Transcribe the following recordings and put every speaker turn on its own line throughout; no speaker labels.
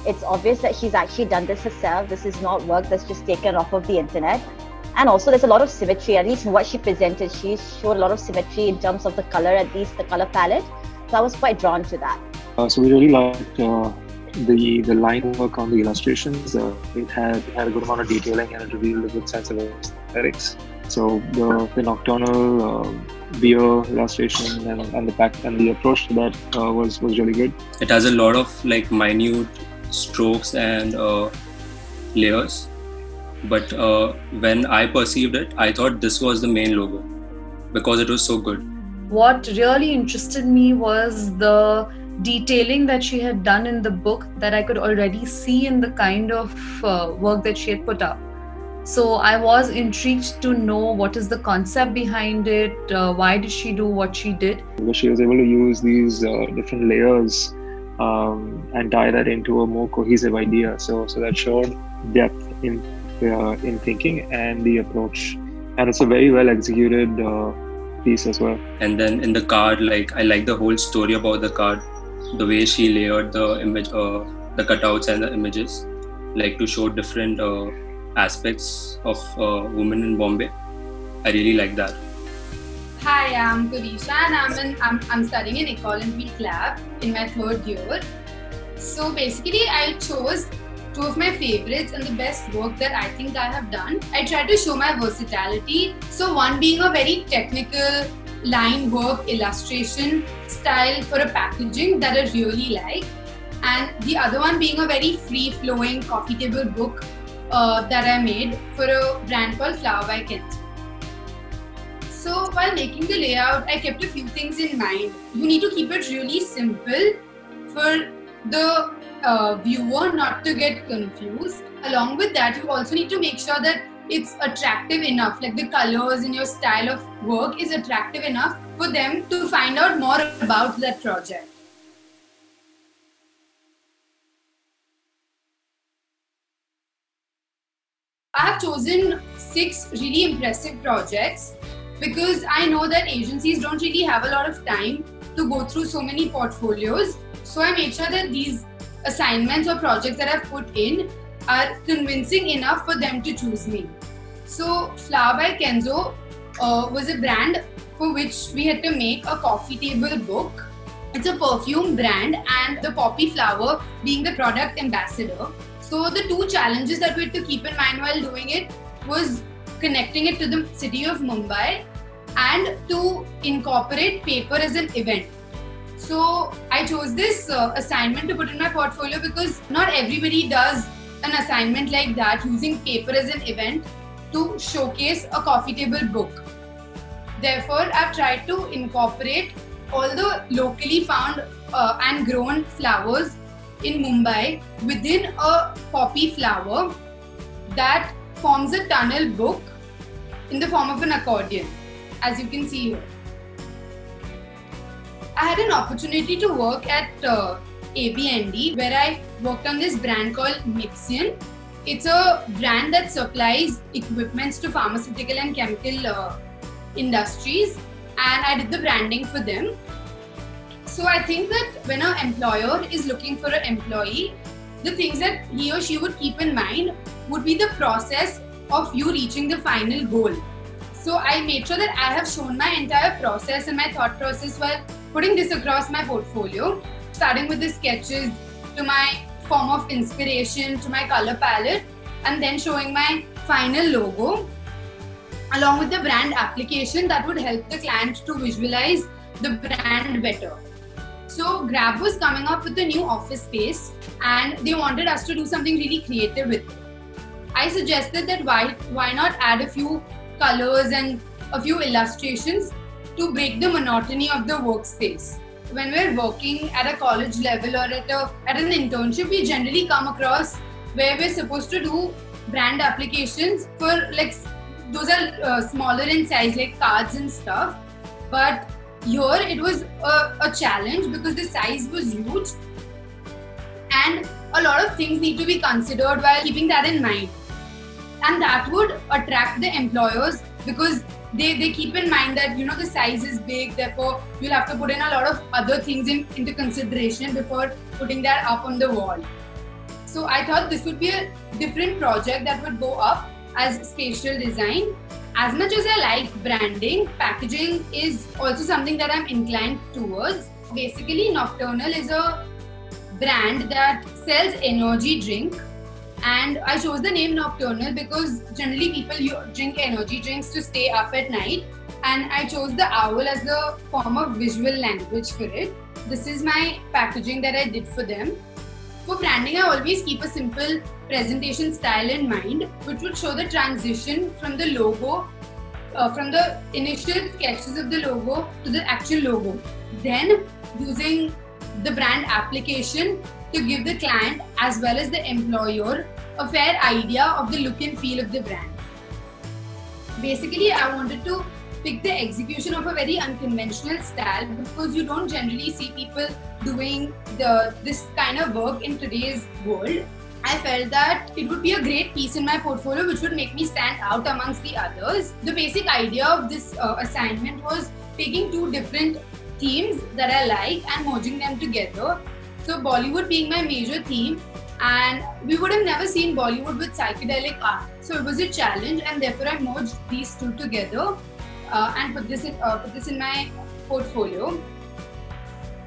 It's obvious that she's actually done this herself. This is not work that's just taken off of the internet. And also there's a lot of symmetry, at least in what she presented. She showed a lot of symmetry in terms of the color, at least the color palette. So I was quite drawn to that.
So we really liked the line work on the illustrations. It had a good amount of detailing and it revealed a good sense of aesthetics. So the nocturnal beer illustration and the approach to that was really good.
It has a lot of like minute strokes and layers, but when I perceived it, I thought this was the main logo because it was so good.
What really interested me was the detailing that she had done in the book that I could already see in the kind of work that she had put up. So I was intrigued to know what is the concept behind it, why did she do what she did.
She was able to use these different layers and tie that into a more cohesive idea. So that showed depth in thinking and the approach. And it's a very well executed piece as well.
And then in the card, like I like the whole story about the card, the way she layered the image, the cutouts and the images, like to show different aspects of women in Bombay. I really like that.
Hi, I'm Kurisha and I'm studying in Economic Lab in my 3rd year. So basically I chose 2 of my favorites and the best work that I think I have done. I tried to show my versatility. So one being a very technical line work illustration style for a packaging that I really like, and the other one being a very free-flowing coffee table book that I made for a brand called Flower by Kenzo. So while making the layout, I kept a few things in mind. You need to keep it really simple for the viewer not to get confused. Along with that, you also need to make sure that it's attractive enough, like the colors in your style of work is attractive enough for them to find out more about that project. I have chosen 6 really impressive projects because I know that agencies don't really have a lot of time to go through so many portfolios. So I made sure that these assignments or projects that I've put in are convincing enough for them to choose me. So Flower by Kenzo was a brand for which we had to make a coffee table book. It's a perfume brand and the poppy flower being the product ambassador. So the 2 challenges that we had to keep in mind while doing it was connecting it to the city of Mumbai and to incorporate paper as an event. So I chose this assignment to put in my portfolio because not everybody does an assignment like that using paper as an event to showcase a coffee table book. Therefore, I've tried to incorporate all the locally found and grown flowers in Mumbai within a poppy flower that forms a tunnel book in the form of an accordion, as you can see here. I had an opportunity to work at ABND where I worked on this brand called Mixion. It's a brand that supplies equipments to pharmaceutical and chemical industries, and I did the branding for them. So I think that when an employer is looking for an employee, the things that he or she would keep in mind would be the process of you reaching the final goal. So I made sure that I have shown my entire process and my thought process while putting this across my portfolio, starting with the sketches to my form of inspiration to my color palette, and then showing my final logo along with the brand application that would help the client to visualize the brand better. So Grab was coming up with a new office space and they wanted us to do something really creative with it. I suggested that why not add a few colors and a few illustrations to break the monotony of the workspace. When we're working at a college level or at an internship, we generally come across where we're supposed to do brand applications for like, those are smaller in size like cards and stuff. But here it was a challenge because the size was huge and a lot of things need to be considered while keeping that in mind. And that would attract the employers because they keep in mind that, you know, the size is big, therefore you'll have to put in a lot of other things into consideration before putting that up on the wall. So I thought this would be a different project that would go up as spatial design. As much as I like branding, packaging is also something that I'm inclined towards. Basically, Nocturnal is a brand that sells energy drink, and I chose the name Nocturnal because generally people drink energy drinks to stay up at night, and I chose the owl as the form of visual language for it. This is my packaging that I did for them. For branding, I always keep a simple presentation style in mind, which would show the transition from the logo, from the initial sketches of the logo to the actual logo. Then using the brand application to give the client as well as the employer a fair idea of the look and feel of the brand. Basically, I wanted to pick the execution of a very unconventional style because you don't generally see people doing this kind of work in today's world. I felt that it would be a great piece in my portfolio which would make me stand out amongst the others. The basic idea of this assignment was taking two different themes that I like and merging them together. So Bollywood being my major theme, and we would have never seen Bollywood with psychedelic art. So it was a challenge, and therefore I merged these two together and put this in my portfolio.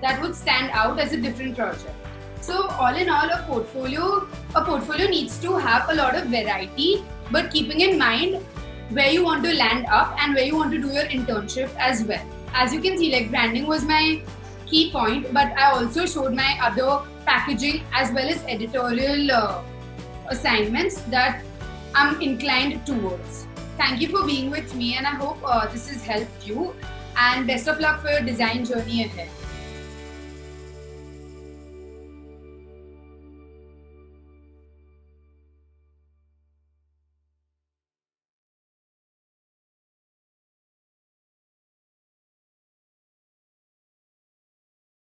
That would stand out as a different project. So all in all, a portfolio needs to have a lot of variety, but keeping in mind where you want to land up and where you want to do your internship as well. As you can see, like branding was my key point, but I also showed my other packaging as well as editorial assignments that I'm inclined towards. Thank you for being with me, and I hope this has helped you, and best of luck for your design journey ahead.